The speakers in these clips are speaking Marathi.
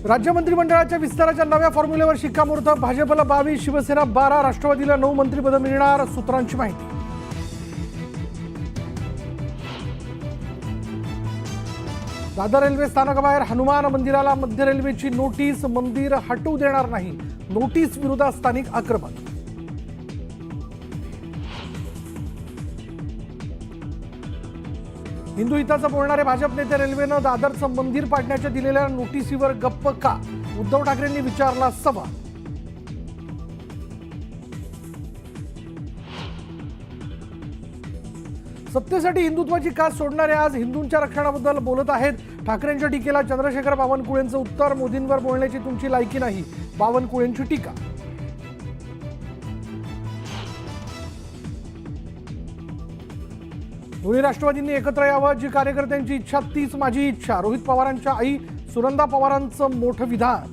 राज्य मंत्रिमंडळाच्या विस्ताराच्या नव्या फॉर्म्युलेवर शिक्कामोर्तब। भाजपला 22, शिवसेना 12, राष्ट्रवादीला 9 मंत्रिपद मिळणार, सूत्रांची माहिती। दादर रेल्वे स्थानकाबाहेर हनुमान मंदिराला मध्य रेल्वेची नोटीस, मंदिर हटवू देणार नाही, नोटीस विरोधात स्थानिक आक्रमक। हिंदू हिताचं बोलणारे भाजप नेते रेल्वेनं दादरचं मंदिर पाडण्याच्या दिलेल्या नोटीसीवर गप्प का? उद्धव ठाकरेंनी विचारला सवाल। सत्तेसाठी हिंदुत्वाची कास सोडणारे आज हिंदूंच्या रक्षणाबद्दल बोलत आहेत। ठाकरेंच्या टीकेला चंद्रशेखर बावनकुळेंचं उत्तर, मोदींवर बोलण्याची तुमची लायकी नाही, बावनकुळेंची टीका। दोन्ही राष्ट्रवादींनी एकत्र यावं, जी कार्यकर्त्यांची इच्छा तीच माझी इच्छा, रोहित पवारांच्या आई सुनंदा पवारांचं मोठं विधान।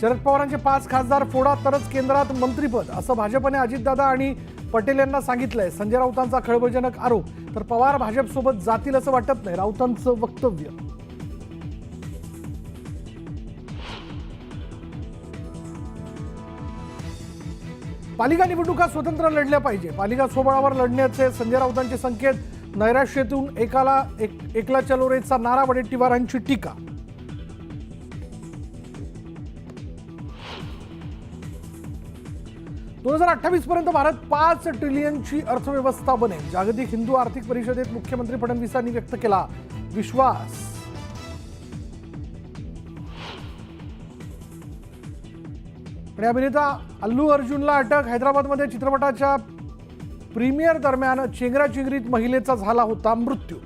शरद पवारांचे 5 खासदार फोडा तरच केंद्रात मंत्रिपद, असं भाजपने अजितदादा आणि पटेल यांना सांगितलंय। संजय राऊतांचा खळबळजनक आरोप, तर पवार भाजपसोबत जातील असं वाटत नाही, राऊतांचं वक्तव्य। पालिका निवडणुका स्वतंत्र लढल्या पाहिजे, पालिका स्वबळावर लढण्याचे संजय राऊतांचे संकेत। नैराश्यातून एकला चलो रेचा नारा, वडेट्टीवारांची टीका। दोन 2028 पर्यंत भारत 5 ट्रिलियनची अर्थव्यवस्था बनेल, जागतिक हिंदू आर्थिक परिषदेत मुख्यमंत्री फडणवीसांनी व्यक्त केला विश्वास। आणि अभिनेता अल्लू अर्जुनला अटक, हैदराबादमध्ये चित्रपटाच्या प्रीमियर दरम्यान चेंगराचेंगरीत महिलेचा झाला होता मृत्यू।